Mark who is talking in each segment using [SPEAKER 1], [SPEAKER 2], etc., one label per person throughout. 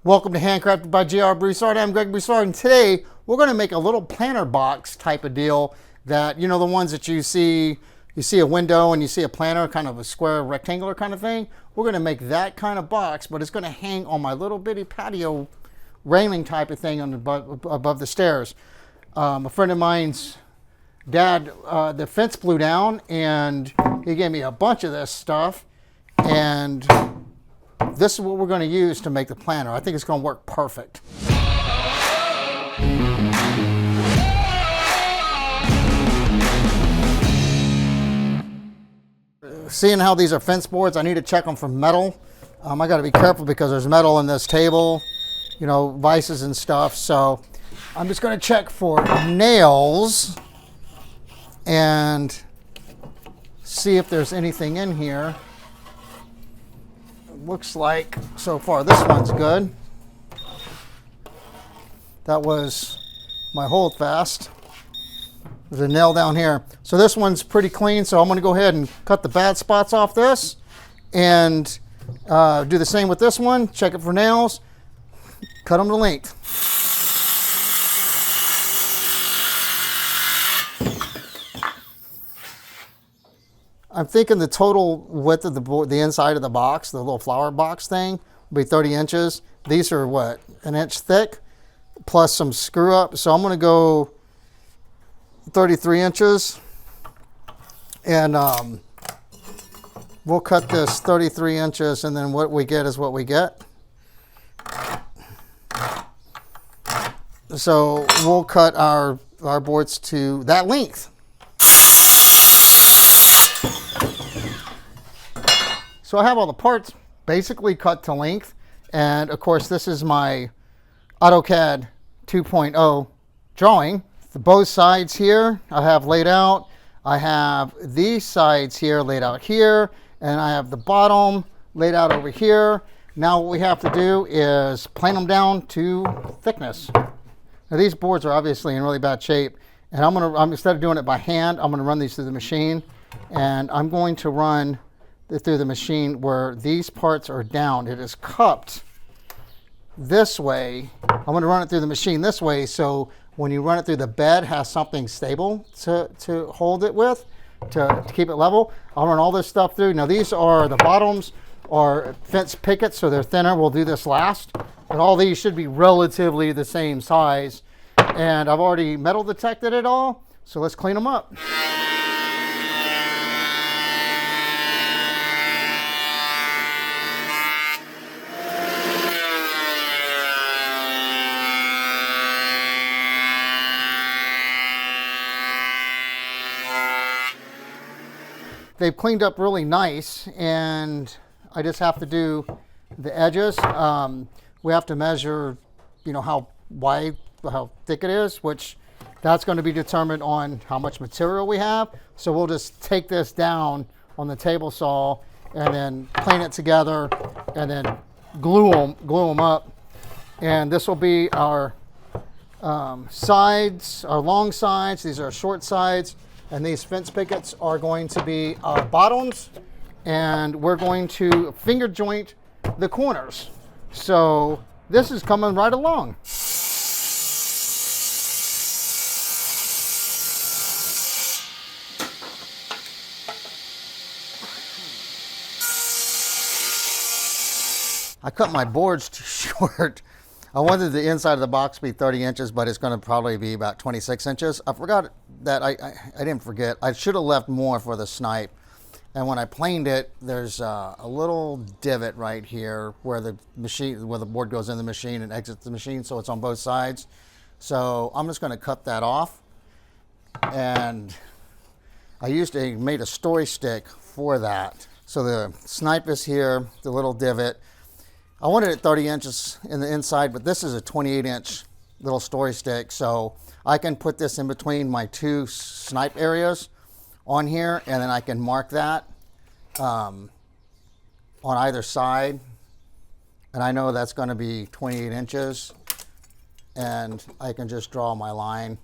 [SPEAKER 1] Welcome to Handcrafted by J.R. Broussard. I'm Greg Broussard, and today we're going to make a little planter box type of deal that, you know, the ones that you see a window and you see a planter, kind of a square rectangular kind of thing. We're going to make that kind of box, but it's going to hang on my little bitty patio railing type of thing on above the stairs. A friend of mine's dad, the fence blew down, and he gave me a bunch of this stuff, and this is what we're going to use to make the planter. I think it's going to work perfect. Seeing how these are fence boards, I need to check them for metal. I got to be careful because there's metal in this table, you know, vices and stuff. So I'm just going to check for nails and see if there's anything in here. Looks like so far this one's good. That was my hold fast. There's a nail down here. So this one's pretty clean, so I'm going to go ahead and cut the bad spots off this and do the same with this one. Check it for nails, cut them to length. I'm thinking the total width of the board, the inside of the box, the little flower box thing, will be 30 inches. These are what, an inch thick, plus some screw up. So I'm going to go 33 inches, and we'll cut this 33 inches, and then what we get is what we get. So we'll cut our boards to that length. So I have all the parts basically cut to length, and of course this is my AutoCAD 2.0 drawing. Both sides here I have laid out. I have these sides here laid out here, and I have the bottom laid out over here. Now what we have to do is plane them down to thickness. Now these boards are obviously in really bad shape, and I'm instead of doing it by hand, I'm going to run these through the machine, and I'm going to run through the machine where these parts are down. It is cupped this way. I'm going to run it through the machine this way, so when you run it through, the bed has something stable to hold it with, to keep it level. I'll run all this stuff through. Now these are the bottoms are fence pickets, so they're thinner. We'll do this last, but all these should be relatively the same size, and I've already metal detected it all, so let's clean them up. They've cleaned up really nice, and I just have to do the edges. We have to measure, you know, how wide, how thick it is, which that's going to be determined on how much material we have. So we'll just take this down on the table saw and then plane it together and then glue them up. And this will be our sides, our long sides. These are short sides. And these fence pickets are going to be our bottoms, and we're going to finger joint the corners. So this is coming right along. I cut my boards too short. I wanted the inside of the box to be 30 inches, but it's going to probably be about 26 inches. I forgot that I didn't forget. I should have left more for the snipe. And when I planed it, there's a little divot right here where the board goes in the machine and exits the machine, so it's on both sides. So I'm just going to cut that off. And I made a story stick for that. So the snipe is here, the little divot. I wanted it 30 inches in the inside, but this is a 28-inch little story stick, so I can put this in between my two snipe areas on here, and then I can mark that on either side, and I know that's going to be 28 inches, and I can just draw my line,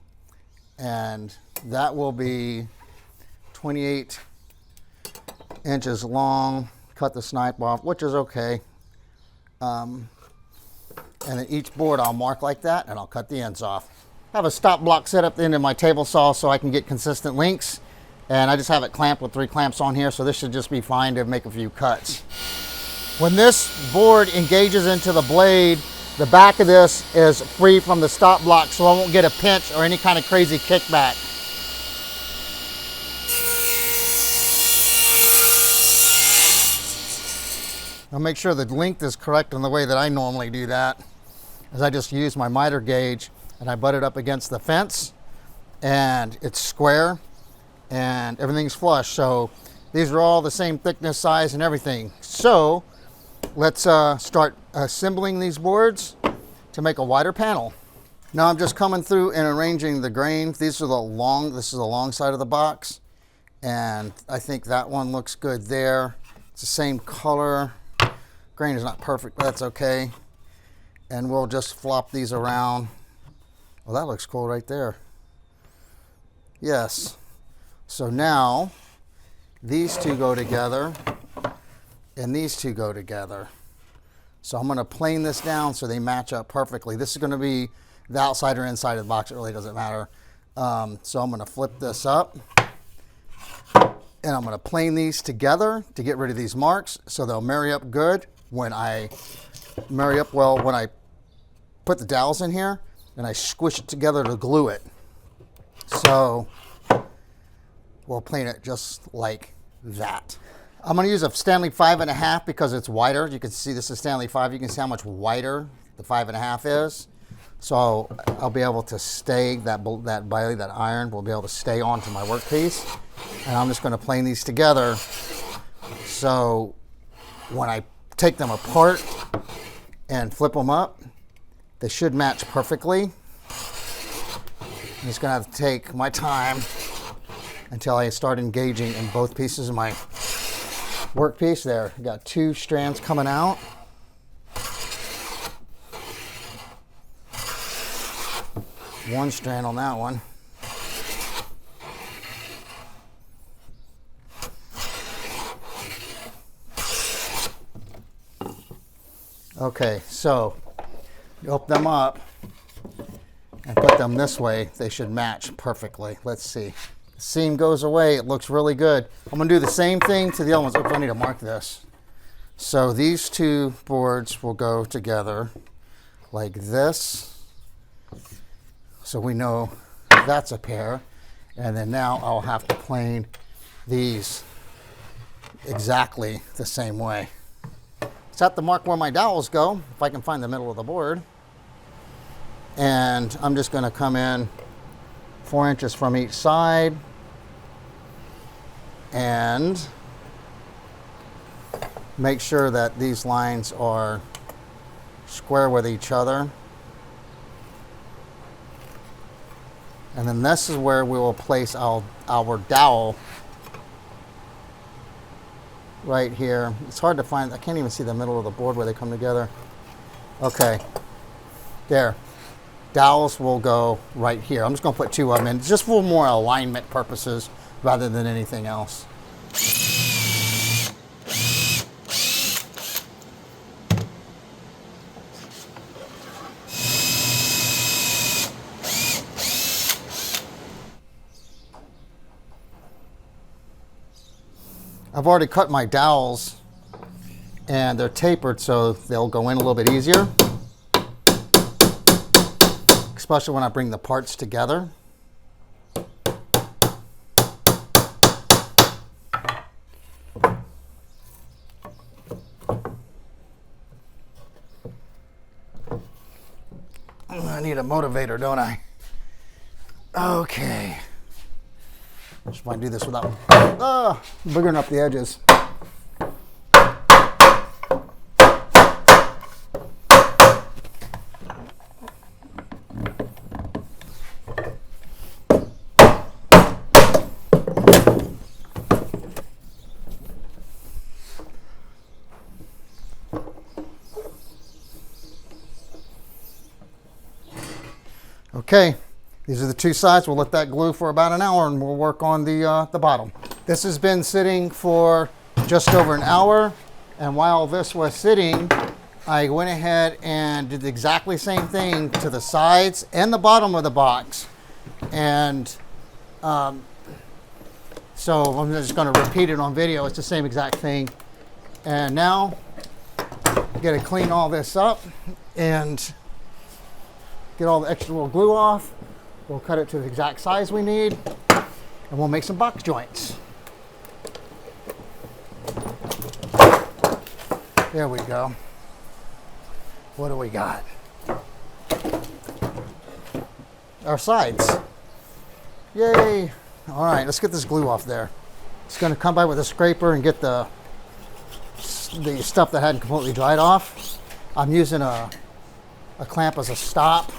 [SPEAKER 1] and that will be 28 inches long. Cut the snipe off, which is okay. And then each board I'll mark like that, and I'll cut the ends off. I have a stop block set up at the end of my table saw so I can get consistent links. And I just have it clamped with 3 clamps on here, so this should just be fine to make a few cuts. When this board engages into the blade, the back of this is free from the stop block, so I won't get a pinch or any kind of crazy kickback. I'll make sure the length is correct in the way that I normally do that, as I just use my miter gauge and I butt it up against the fence, and it's square and everything's flush. So these are all the same thickness, size, and everything. So let's start assembling these boards to make a wider panel. Now I'm just coming through and arranging the grain. This is the long side of the box, and I think that one looks good there. It's the same color. Grain is not perfect, but that's okay. And we'll just flop these around. Well, that looks cool right there. Yes. So now these two go together and these two go together. So I'm going to plane this down so they match up perfectly. This is going to be the outside or inside of the box. It really doesn't matter. So I'm going to flip this up and I'm going to plane these together to get rid of these marks so they'll marry up good when I when I put the dowels in here and I squish it together to glue it. So we'll plane it just like that. I'm going to use a Stanley 5.5 because it's wider. You can see this is Stanley 5. You can see how much wider the 5.5 is. So I'll be able to stay, that iron will be able to stay onto my workpiece. And I'm just going to plane these together so when I take them apart and flip them up, they should match perfectly. I'm just going to have to take my time until I start engaging in both pieces of my workpiece. There, I got 2 strands coming out. One strand on that one. Okay, so you open them up and put them this way. They should match perfectly. Let's see. The seam goes away. It looks really good. I'm going to do the same thing to the other ones. Oops, I need to mark this. So these 2 boards will go together like this. So we know that's a pair. And then now I'll have to plane these exactly the same way. Just have to mark where my dowels go, if I can find the middle of the board. And I'm just going to come in 4 inches from each side and make sure that these lines are square with each other. And then this is where we will place our dowel right here. It's hard to find. I can't even see the middle of the board where they come together. Okay, there. Dowels will go right here. I'm just going to put 2 of them in just for more alignment purposes rather than anything else. I've already cut my dowels and they're tapered so they'll go in a little bit easier, especially when I bring the parts together. I need a motivator, don't I? Okay. Just want to do this without boogering up the edges. Okay, these are the 2 sides. We'll let that glue for about an hour and we'll work on the bottom. This has been sitting for just over an hour, and while this was sitting, I went ahead and did the exactly same thing to the sides and the bottom of the box. And so I'm just going to repeat it on video. It's the same exact thing. And now I'm going to clean all this up and get all the extra little glue off. We'll cut it to the exact size we need, and we'll make some box joints. There we go. What do we got? Our sides. Yay. All right, let's get this glue off there. It's going to come by with a scraper and get the stuff that hadn't completely dried off. I'm using a clamp as a stop.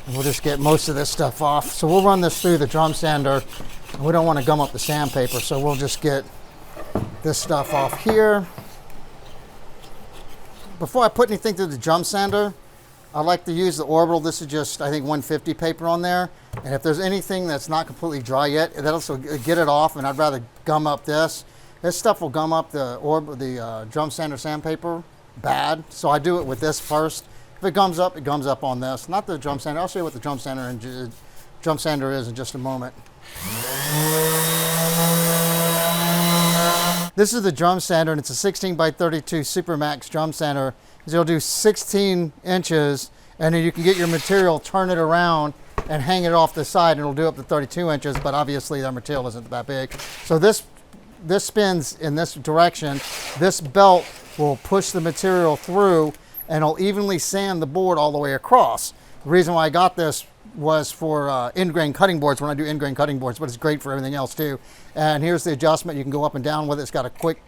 [SPEAKER 1] And we'll just get most of this stuff off. So we'll run this through the drum sander. And we don't want to gum up the sandpaper, so we'll just get this stuff off here. Before I put anything through the drum sander, I like to use the orbital. This is just, I think, 150 paper on there. And if there's anything that's not completely dry yet, that'll also get it off, and I'd rather gum up this. This stuff will gum up the drum sander sandpaper bad, so I do it with this first. If it gums up on this. Not the drum sander. I'll show you what the drum sander is in just a moment. This is the drum sander, and it's a 16 by 32 Supermax drum sander. It'll do 16 inches, and then you can get your material, turn it around, and hang it off the side, and it'll do up to 32 inches, but obviously that material isn't that big. So this spins in this direction. This belt will push the material through, and it'll evenly sand the board all the way across. The reason why I got this was for end grain cutting boards, when I do end grain cutting boards, but it's great for everything else too. And here's the adjustment. You can go up and down with it. It's got a quick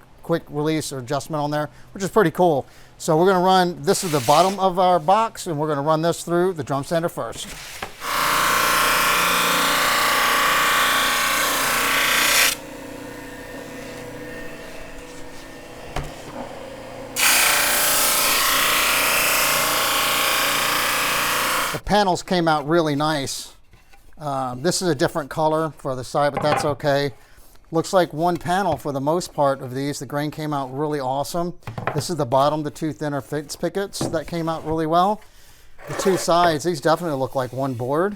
[SPEAKER 1] release or adjustment on there, which is pretty cool. So we're going to run, this is the bottom of our box, and we're going to run this through the drum sander first. The panels came out really nice. This is a different color for the side, but that's okay. Looks like one panel for the most part of these. The grain came out really awesome. This is the bottom, the two thinner fence pickets that came out really well. The two sides, these definitely look like one board,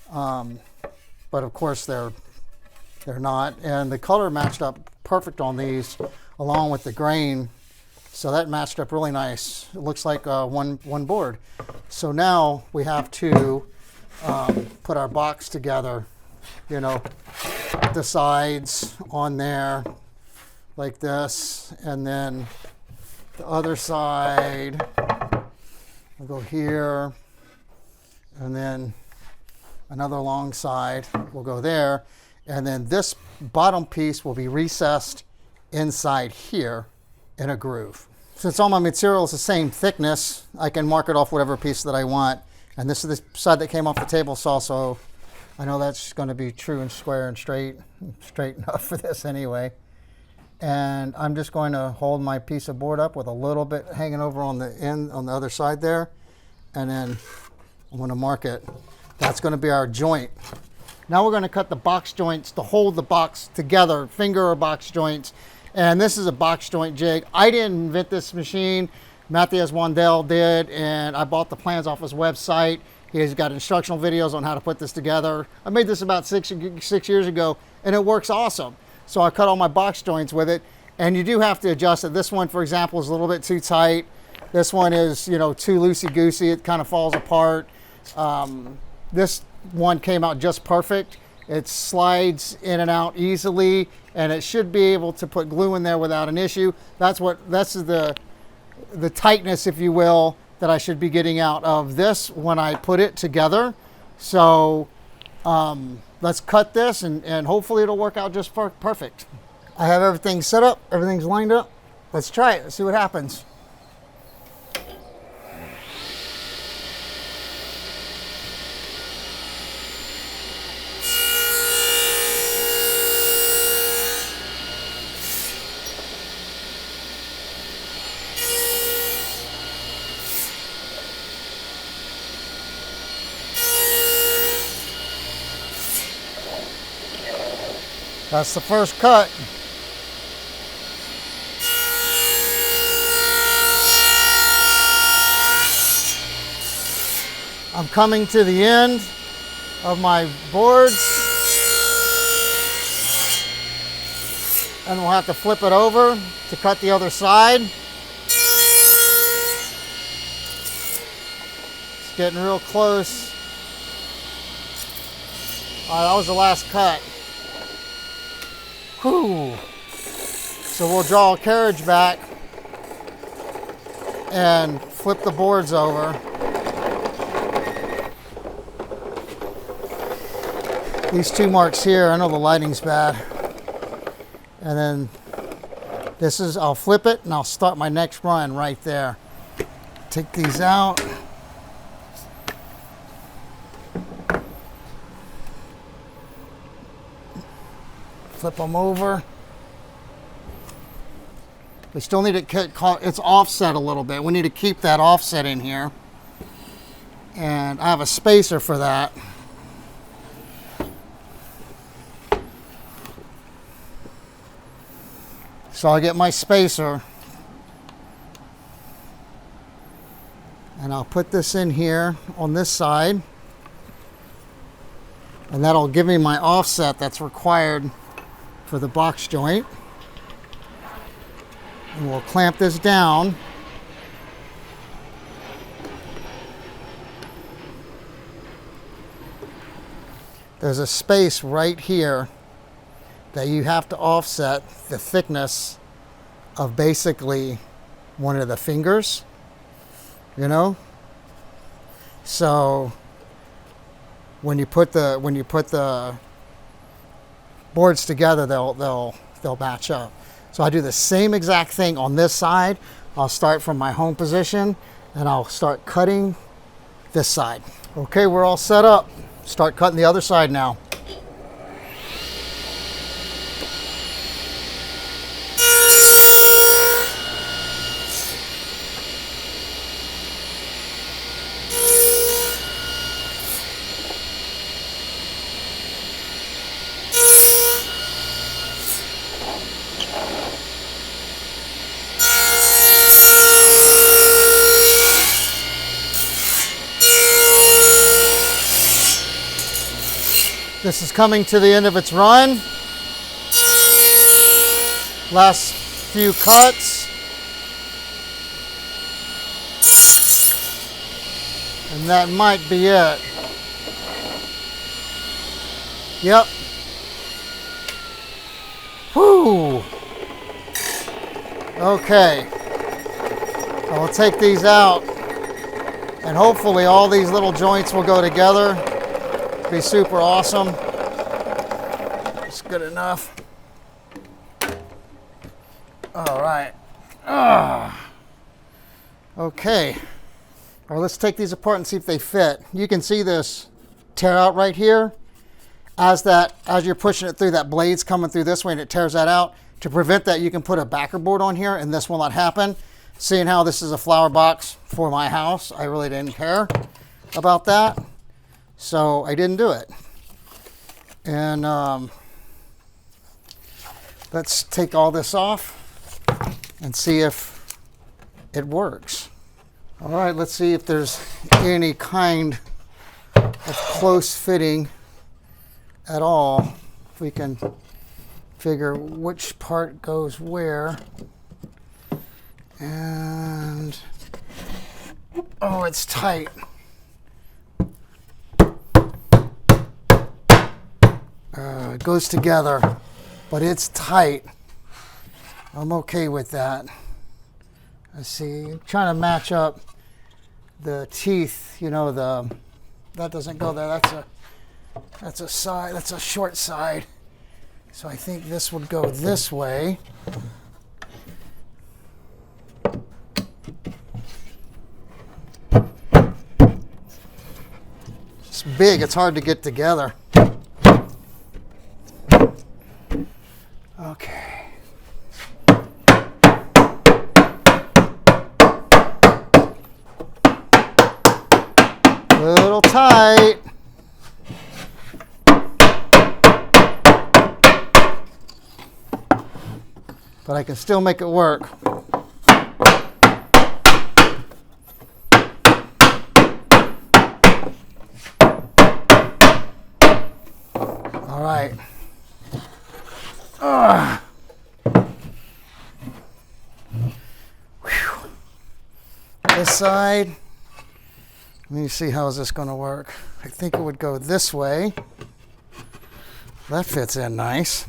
[SPEAKER 1] but of course they're not. And the color matched up perfect on these, along with the grain. So that matched up really nice. It looks like one board. So now we have to put our box together, you know, the sides on there like this, and then the other side will go here, and then another long side will go there, and then this bottom piece will be recessed inside here in a groove. Since all my material is the same thickness, I can mark it off whatever piece that I want. And this is the side that came off the table saw, so I know that's going to be true and square and straight enough for this anyway. And I'm just going to hold my piece of board up with a little bit hanging over on the end on the other side there, and then I'm going to mark it. That's going to be our joint. Now we're going to cut the box joints to hold the box together, finger or box joints. And this is a box joint jig. I didn't invent this machine. Matthias Wandel did, and I bought the plans off his website. He's got instructional videos on how to put this together. I made this about six years ago, and it works awesome. So I cut all my box joints with it, and you do have to adjust it. This one, for example, is a little bit too tight. This one is, you know, too loosey-goosey. It kind of falls apart. This one came out just perfect. It slides in and out easily, and it should be able to put glue in there without an issue. This is the tightness, if you will, that I should be getting out of this when I put it together. So let's cut this, and hopefully it'll work out just perfect. I have everything set up, everything's lined up. Let's try it, let's see what happens. That's the first cut. I'm coming to the end of my boards, and we'll have to flip it over to cut the other side. It's getting real close. All right, that was the last cut. Whew. So we'll draw a carriage back and flip the boards over. These 2 marks here, I know the lighting's bad. And then this is, I'll flip it and I'll start my next run right there. Take these out. Flip them over. We still need it, it's offset a little bit. We need to keep that offset in here. And I have a spacer for that. So I'll get my spacer and I'll put this in here on this side, and that'll give me my offset that's required for the box joint. And we'll clamp this down. There's a space right here that you have to offset the thickness of basically one of the fingers, you know? So when you put the boards together, they'll match up. So I do the same exact thing on this side. I'll start from my home position and I'll start cutting this side. Okay, we're all set up. Start cutting the other side now. This is coming to the end of its run. Last few cuts. And that might be it. Yep. Whew. Okay. I'll take these out. And hopefully all these little joints will go together. Be super awesome. It's good enough. All right. Okay. All right, let's take these apart and see if they fit. You can see this tear out right here. As you're pushing it through, that blade's coming through this way and it tears that out. To prevent that, you can put a backer board on here and this will not happen. Seeing how this is a flower box for my house, I really didn't care about that. So I didn't do it. And let's take all this off and see if it works. All right, let's see if there's any kind of close fitting at all. If we can figure which part goes where. And, oh, it's tight. It goes together, but it's tight. I'm okay with that. Let's see, I'm trying to match up the teeth, you know, that doesn't go there. That's a side, that's a short side. So I think this would go this way. It's big, it's hard to get together. Okay. Little tight. But I can still make it work. right. Whew. This side. Let me see, how is this going to work? I think it would go this way. That fits in nice.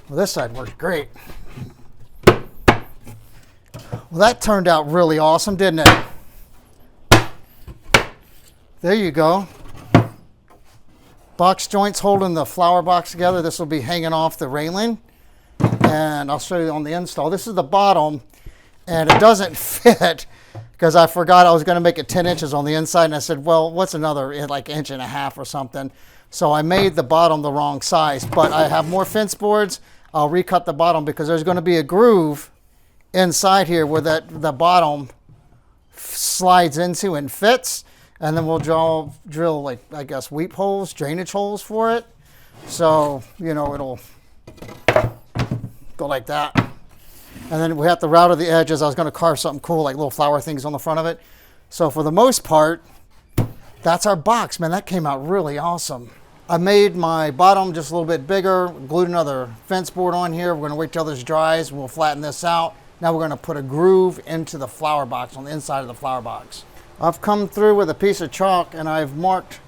[SPEAKER 1] Well, this side worked great. Well, that turned out really awesome, didn't it? There you go. Box joints holding the flower box together. This will be hanging off the railing. And I'll show you on the install. This is the bottom, and it doesn't fit because I forgot I was going to make it 10 inches on the inside. And I said, well, what's another like inch and a half or something? So I made the bottom the wrong size, but I have more fence boards. I'll recut the bottom because there's going to be a groove inside here where the bottom slides into and fits. And then we'll drill like, I guess, weep holes, drainage holes for it. So, you know, it'll go like that. And then we have to router the edges. I was going to carve something cool, like little flower things on the front of it. So for the most part, that's our box. Man, that came out really awesome. I made my bottom just a little bit bigger, glued another fence board on here. We're going to wait till this dries. We'll flatten this out. Now we're going to put a groove into the flower box on the inside of the flower box. I've come through with a piece of chalk and I've marked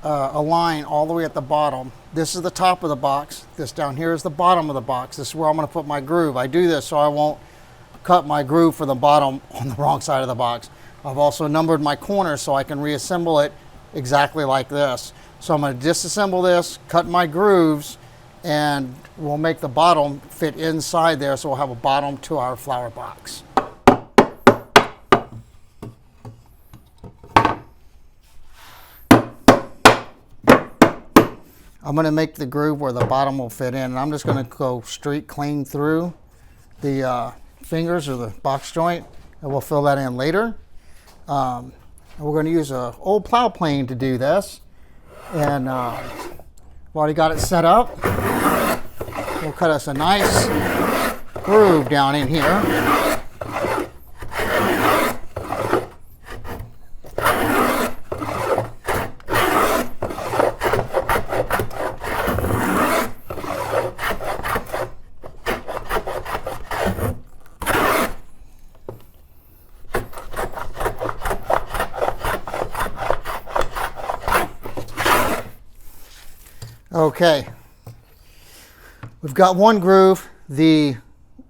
[SPEAKER 1] a line all the way at the bottom. This is the top of the box. This down here is the bottom of the box. This is where I'm going to put my groove. I do this so I won't cut my groove for the bottom on the wrong side of the box. I've also numbered my corners so I can reassemble it exactly like this. So I'm going to disassemble this, cut my grooves, and we'll make the bottom fit inside there so we'll have a bottom to our flower box. I'm going to make the groove where the bottom will fit in, and I'm just going to go straight clean through the fingers or the box joint, and we'll fill that in later. And we're going to use an old plow plane to do this, and we've already got it set up. We'll cut us a nice groove down in here. Okay, we've got one groove. The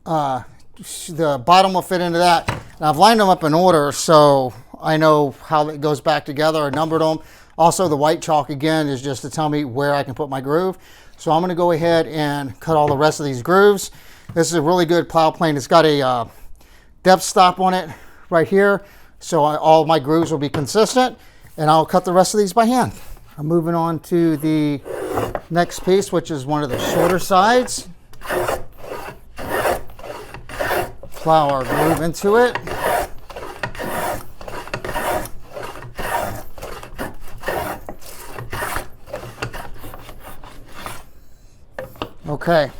[SPEAKER 1] bottom will fit into that. And I've lined them up in order so I know how it goes back together. I numbered them. Also, the white chalk again is just to tell me where I can put my groove. So I'm going to go ahead and cut all the rest of these grooves. This is a really good plow plane. It's got a depth stop on it right here, so all my grooves will be consistent, and I'll cut the rest of these by hand. I'm moving on to the next piece, which is one of the shorter sides. Plow our groove into it. Okay,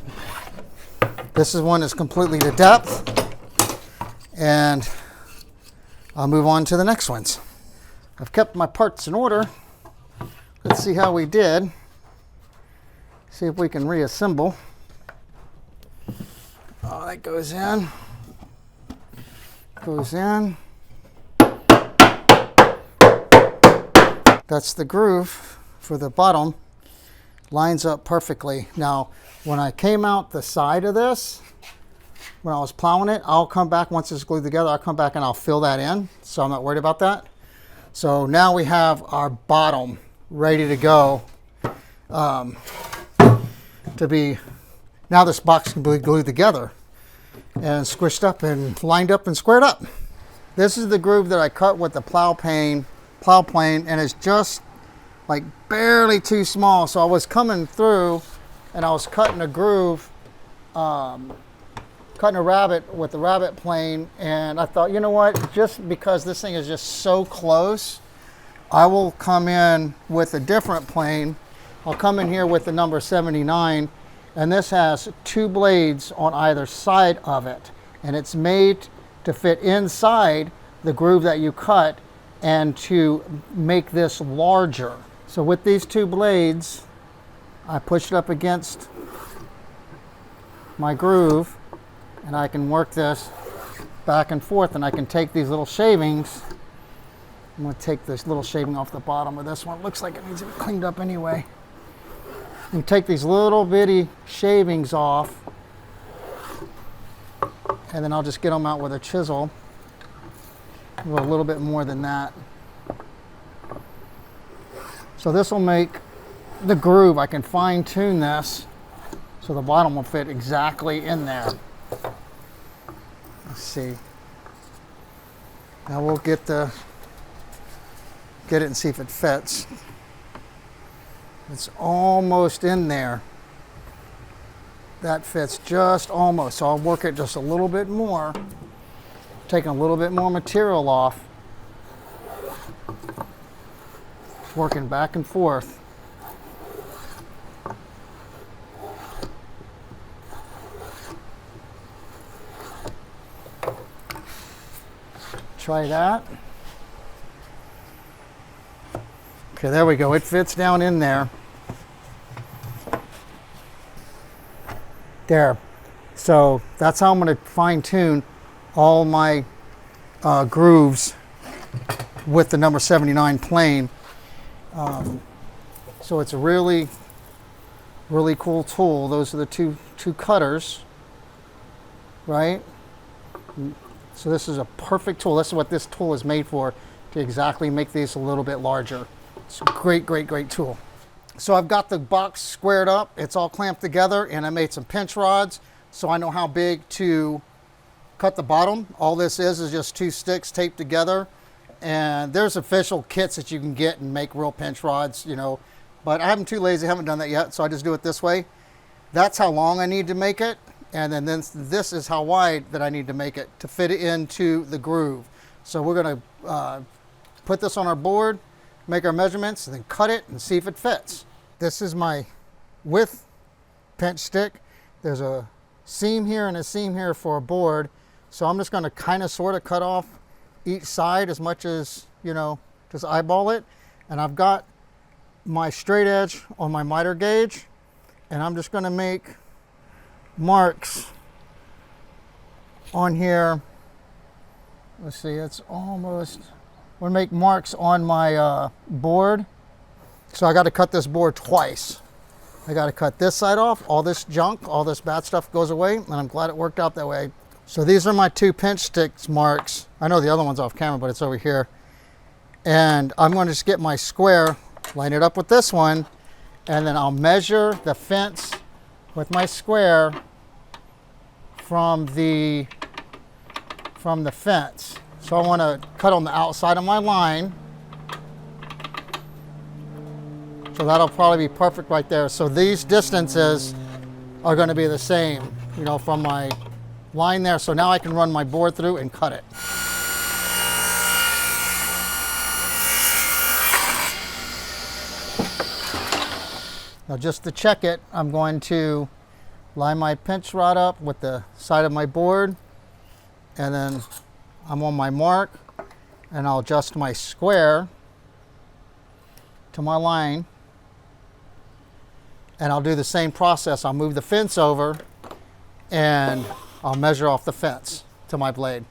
[SPEAKER 1] this is one that's completely to depth, and I'll move on to the next ones. I've kept my parts in order. Let's see how we did. See if we can reassemble. Oh, that goes in. Goes in. That's the groove for the bottom. Lines up perfectly. Now, when I came out the side of this, when I was plowing it, I'll come back once it's glued together. I'll come back and I'll fill that in, so I'm not worried about that. So now we have our bottom ready to go. Now this box can be glued together and squished up and lined up and squared up. This is the groove that I cut with the plow plane, and it's just like barely too small. So I was coming through and I was cutting a groove, cutting a rabbet with the rabbet plane, and I thought, you know what, just because this thing is just so close, I will come in with a different plane. I'll come in here with the number 79, and this has two blades on either side of it, and it's made to fit inside the groove that you cut and to make this larger. So with these two blades, I push it up against my groove, and I can work this back and forth, and I can take these little shavings. I'm going to take this little shaving off the bottom of this one. It looks like it needs to be cleaned up anyway. And take these little bitty shavings off, and then I'll just get them out with a chisel. Go a little bit more than that. So this will make the groove. I can fine tune this so the bottom will fit exactly in there. Let's see. Now we'll get it and see if it fits. It's almost in there. That fits just almost. So I'll work it just a little bit more, taking a little bit more material off, working back and forth. Try that. Okay, there we go. It fits down in there. There. So that's how I'm going to fine tune all my grooves with the number 79 plane. So it's a really, really cool tool. Those are the two cutters, right? So this is a perfect tool. This is what this tool is made for, to exactly make these a little bit larger. It's a great, great, great tool. So I've got the box squared up. It's all clamped together, and I made some pinch rods so I know how big to cut the bottom. All this is just 2 sticks taped together. And there's official kits that you can get and make real pinch rods, you know. But I'm too lazy, I haven't done that yet, so I just do it this way. That's how long I need to make it. And then this is how wide that I need to make it to fit it into the groove. So we're going to put this on our board, make our measurements, and then cut it and see if it fits. This is my width pinch stick. There's a seam here and a seam here for a board. So I'm just going to kind of sort of cut off each side as much as, you know, just eyeball it. And I've got my straight edge on my miter gauge, and I'm just going to make marks on here. Let's see, it's almost, I'm going to make marks on my board. So I got to cut this board twice. I got to cut this side off. All this junk, all this bad stuff goes away, and I'm glad it worked out that way. So these are my 2 pinch sticks marks. I know the other one's off camera, but it's over here. And I'm going to just get my square, line it up with this one, and then I'll measure the fence with my square from the fence. So I want to cut on the outside of my line. So that'll probably be perfect right there. So these distances are going to be the same, you know, from my line there. So now I can run my board through and cut it. Now just to check it, I'm going to line my pinch rod up with the side of my board, and then I'm on my mark, and I'll adjust my square to my line, and I'll do the same process. I'll move the fence over, and I'll measure off the fence to my blade.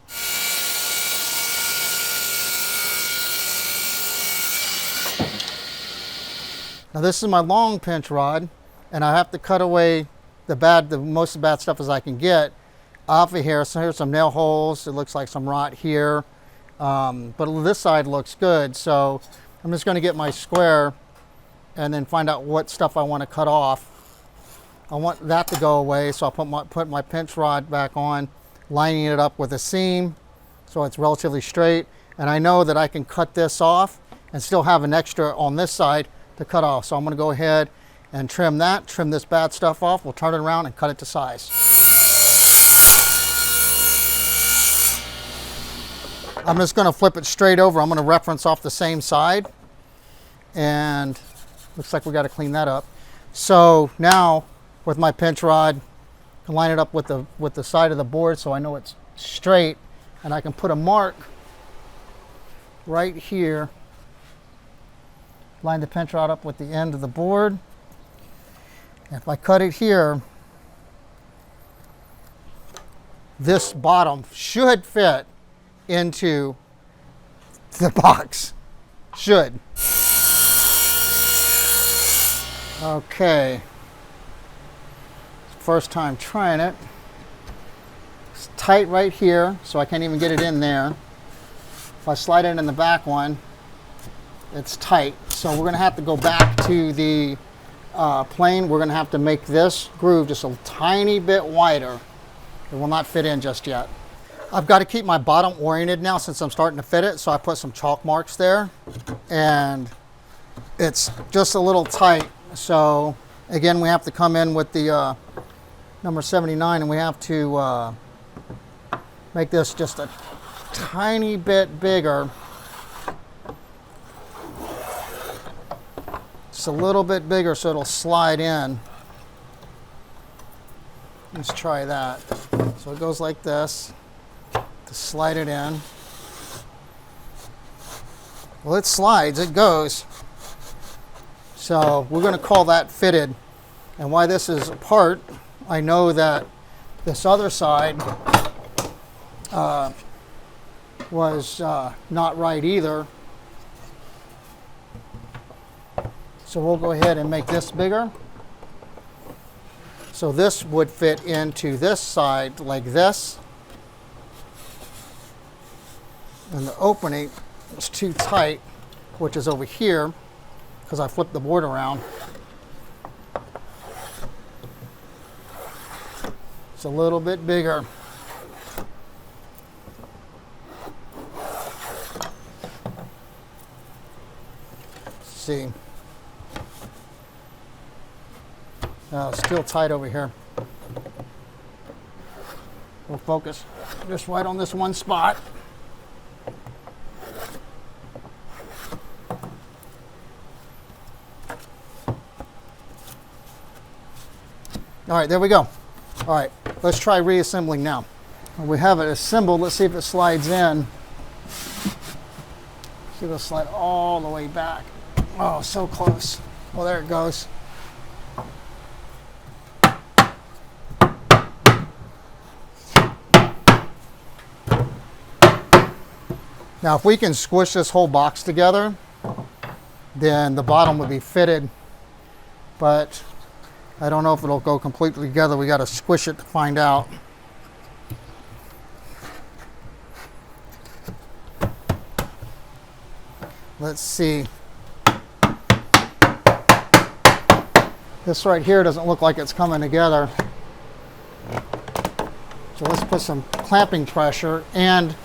[SPEAKER 1] Now this is my long pinch rod, and I have to cut away the most of the bad stuff as I can get off of here. So here's some nail holes. It looks like some rot here, but this side looks good. So I'm just going to get my square and then find out what stuff I want to cut off. I want that to go away, so I'll put my pinch rod back on, lining it up with a seam so it's relatively straight. And I know that I can cut this off and still have an extra on this side to cut off. So I'm going to go ahead and trim this bad stuff off. We'll turn it around and cut it to size. I'm just going to flip it straight over. I'm going to reference off the same side, and looks like we got to clean that up. So now with my pinch rod, I can line it up with the side of the board so I know it's straight, and I can put a mark right here. Line the pinch rod up with the end of the board, If I cut it here, this bottom should fit into the box. Should. Okay. First time trying it. It's tight right here, so I can't even get it in there. If I slide it in the back one, it's tight. So we're gonna have to go back to the plane. We're gonna have to make this groove just a tiny bit wider. It will not fit in just yet. I've got to keep my bottom oriented now since I'm starting to fit it, so I put some chalk marks there, and it's just a little tight. So again, we have to come in with the number 79, and we have to make this just a tiny bit bigger. Just a little bit bigger so it'll slide in. Let's try that. So it goes like this, to slide it in. Well, it slides, it goes. So we're going to call that fitted. And why this is apart, I know that this other side was not right either. So we'll go ahead and make this bigger. So this would fit into this side like this. And the opening is too tight, which is over here, because I flipped the board around. It's a little bit bigger. Let's see. Still tight over here. We'll focus just right on this one spot. All right, there we go. All right, let's try reassembling now. We have it assembled. Let's see if it slides in. See if it'll slide all the way back. Oh, so close. Well, there it goes. Now, if we can squish this whole box together, then the bottom would be fitted, but I don't know if it'll go completely together. We got to squish it to find out. Let's see. This right here doesn't look like it's coming together. So let's put some clamping pressure and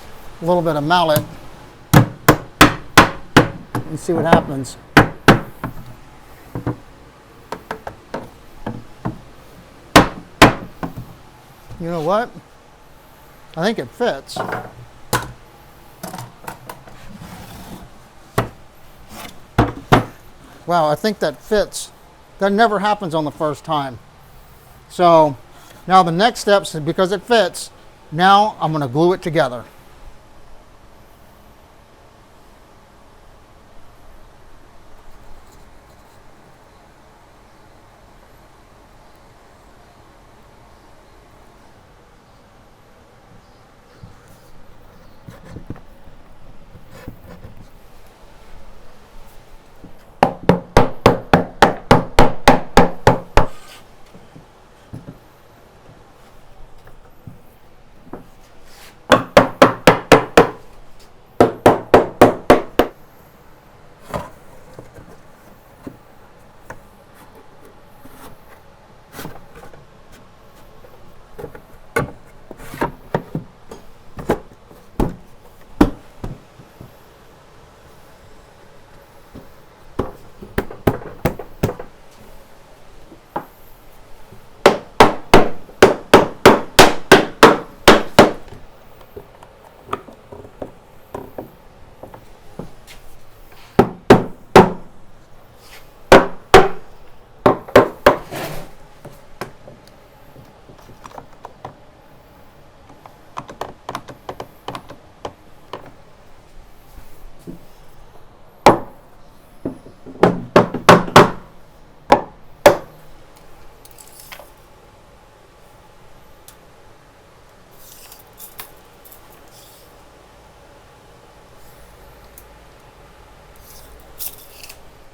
[SPEAKER 1] a little bit of mallet and see what happens. You know what? I think it fits. Wow, I think that fits. That never happens on the first time. So now the next steps, because it fits, now I'm going to glue it together.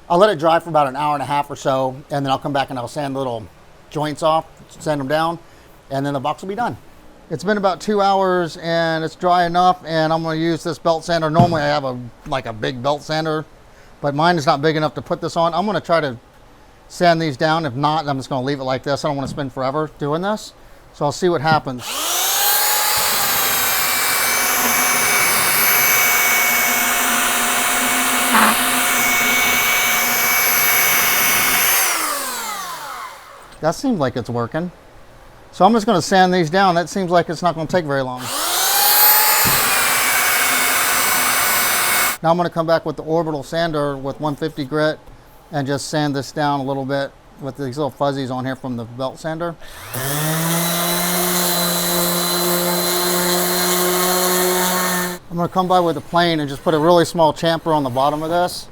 [SPEAKER 1] I'll let it dry for about an hour and a half or so, and then I'll come back and I'll sand the little joints off, sand them down, and then the box will be done. It's been about 2 hours and it's dry enough, and I'm going to use this belt sander. Normally I have a big belt sander, but mine is not big enough to put this on. I'm going to try to sand these down. If not, I'm just going to leave it like this. I don't want to spend forever doing this, so I'll see what happens. That seems like it's working. So I'm just going to sand these down. That seems like it's not going to take very long. Now I'm going to come back with the orbital sander with 150 grit and just sand this down a little bit with these little fuzzies on here from the belt sander. I'm going to come by with a plane and just put a really small chamfer on the bottom of this.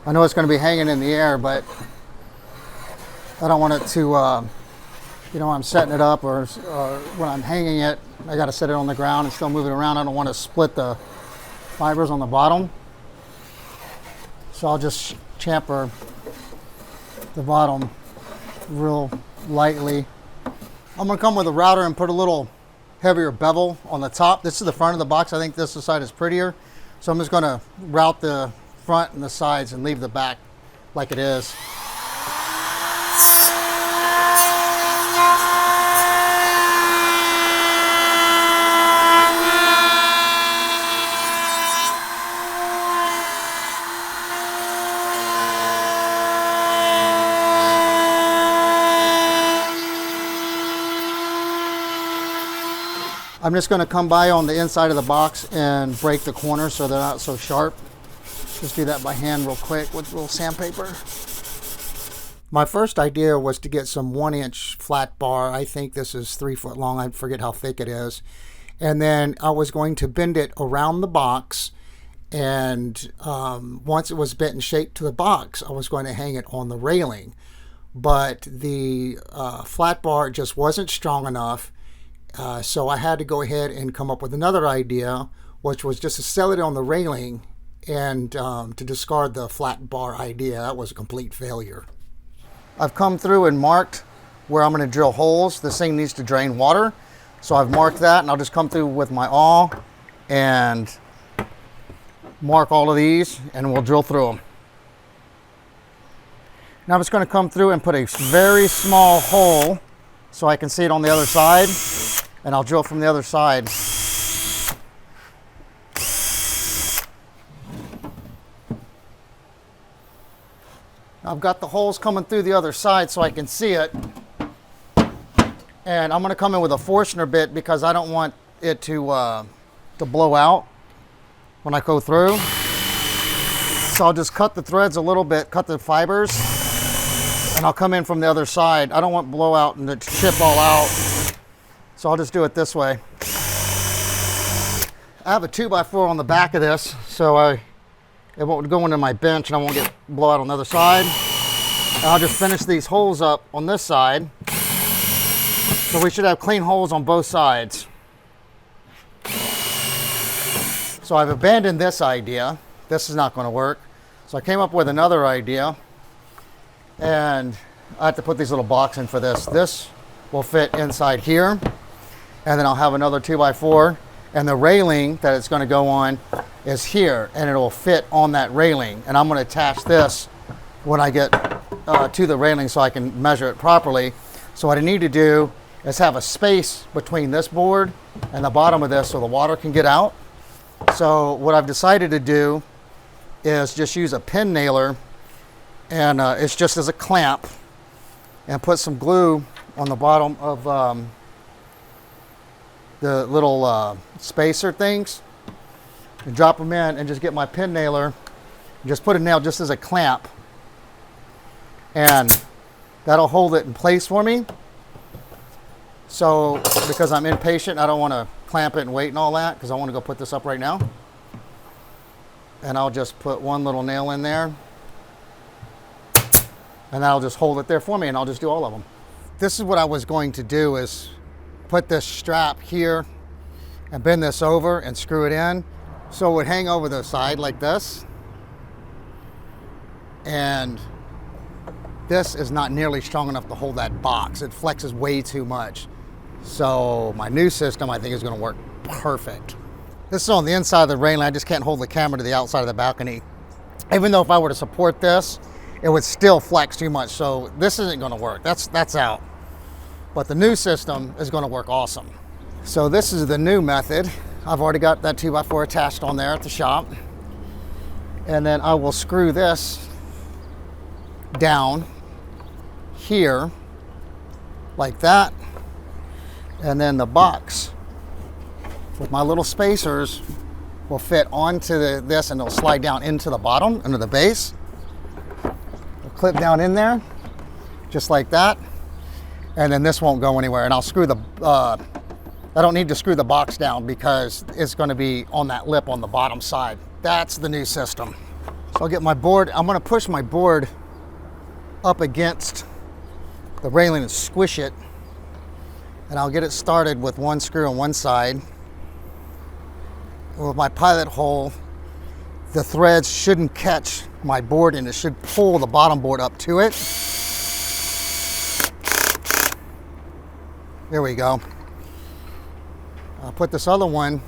[SPEAKER 1] I know it's going to be hanging in the air, but I don't want it to you know, when I'm setting it up or when I'm hanging it, I got to set it on the ground and still move it around. I don't want to split the fibers on the bottom. So I'll just chamfer the bottom real lightly. I'm going to come with a router and put a little heavier bevel on the top. This is the front of the box. I think this side is prettier. So I'm just going to route the front and the sides and leave the back like it is. I'm just going to come by on the inside of the box and break the corners so they're not so sharp. Just do that by hand real quick with a little sandpaper. My first idea was to get some 1-inch flat bar. I think this is 3 foot long. I forget how thick it is. And then I was going to bend it around the box. And once it was bent and shaped to the box, I was going to hang it on the railing. But the flat bar just wasn't strong enough. So I had to go ahead and come up with another idea, which was just to sell it on the railing and to discard the flat bar idea. That was a complete failure. I've come through and marked where I'm going to drill holes. This thing needs to drain water. So I've marked that, and I'll just come through with my awl and mark all of these, and we'll drill through them. Now I'm just going to come through and put a very small hole so I can see it on the other side, and I'll drill from the other side. I've got the holes coming through the other side so I can see it. And I'm going to come in with a Forstner bit because I don't want it to blow out when I go through. So I'll just cut the threads a little bit, cut the fibers, and I'll come in from the other side. I don't want blowout and to chip all out. So I'll just do it this way. I have a 2x4 on the back of this, so it won't go into my bench and I won't get blowout on the other side. And I'll just finish these holes up on this side. So we should have clean holes on both sides. So I've abandoned this idea. This is not going to work. So I came up with another idea. And I have to put these little blocks in for this. This will fit inside here. And then I'll have another 2x4. And the railing that it's going to go on is here. And it will fit on that railing. And I'm going to attach this when I get to the railing so I can measure it properly. So what I need to do is have a space between this board and the bottom of this so the water can get out. So what I've decided to do is just use a pin nailer, and it's just as a clamp, and put some glue on the bottom of the little spacer things, and drop them in, and just get my pin nailer and just put a nail just as a clamp, and that'll hold it in place for me. So because I'm impatient, I don't want to clamp it and wait and all that, because I want to go put this up right now. And I'll just put one little nail in there, and that'll just hold it there for me, and I'll just do all of them. This is what I was going to do, is put this strap here and bend this over and screw it in so it would hang over the side like this. and this is not nearly strong enough to hold that box. It flexes way too much. So my new system, I think, is going to work perfect. This is on the inside of the railing. I just can't hold the camera to the outside of the balcony. Even though if I were to support this, it would still flex too much. So this isn't going to work. That's out. But the new system is going to work awesome. So this is the new method. I've already got that 2x4 attached on there at the shop. And then I will screw this down here like that. And then the box with my little spacers will fit onto this, and it'll slide down into the bottom, into the base. It'll clip down in there, just like that. And then this won't go anywhere. And I'll screw the, I don't need to screw the box down because it's going to be on that lip on the bottom side. That's the new system. So I'll get my board. I'm going to push my board up against the railing and squish it. And I'll get it started with one screw on one side. With my pilot hole, the threads shouldn't catch my board and it should pull the bottom board up to it. There we go. I'll put this other one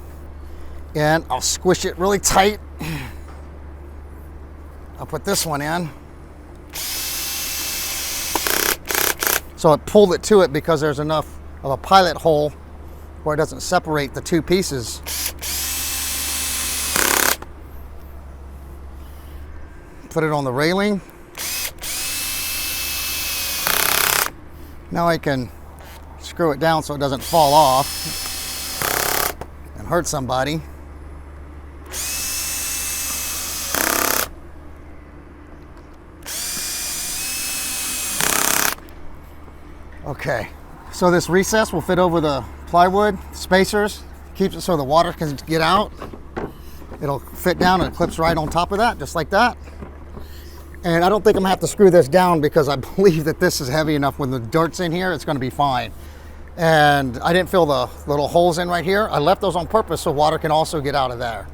[SPEAKER 1] in. I'll squish it really tight. I'll put this one in. So it pulled it to it because there's enough of a pilot hole where it doesn't separate the two pieces. Put it on the railing. Now I can screw it down so it doesn't fall off and hurt somebody. Okay, so this recess will fit over the plywood spacers, keeps it so the water can get out. It'll fit down and it clips right on top of that, just like that. And I don't think I'm gonna have to screw this down because I believe that this is heavy enough. When the dirt's in here, it's gonna be fine. And I didn't fill the little holes in right here. I left those on purpose so water can also get out of there.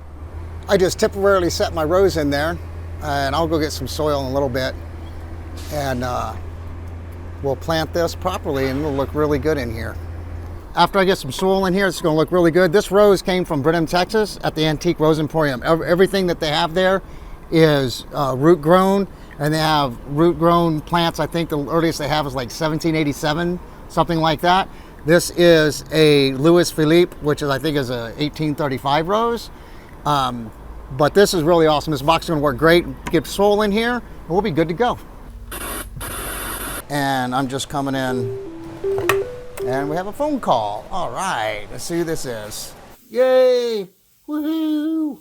[SPEAKER 1] I just temporarily set my rows in there, and I'll go get some soil in a little bit. And we'll plant this properly and it'll look really good in here. After I get some soil in here, it's gonna look really good. This rose came from Brenham, Texas at the Antique Rose Emporium. Everything that they have there is root grown, and they have root grown plants. I think the earliest they have is like 1787, something like that. This is a Louis Philippe, which is, I think, is a 1835 rose. But this is really awesome. This box is gonna work great. Get soil in here, and we'll be good to go. And I'm just coming in, and we have a phone call. All right, let's see who this is. Yay, woohoo.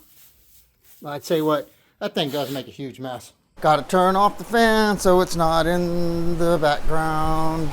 [SPEAKER 1] I tell you what, that thing does make a huge mess. Got to turn off the fan so it's not in the background.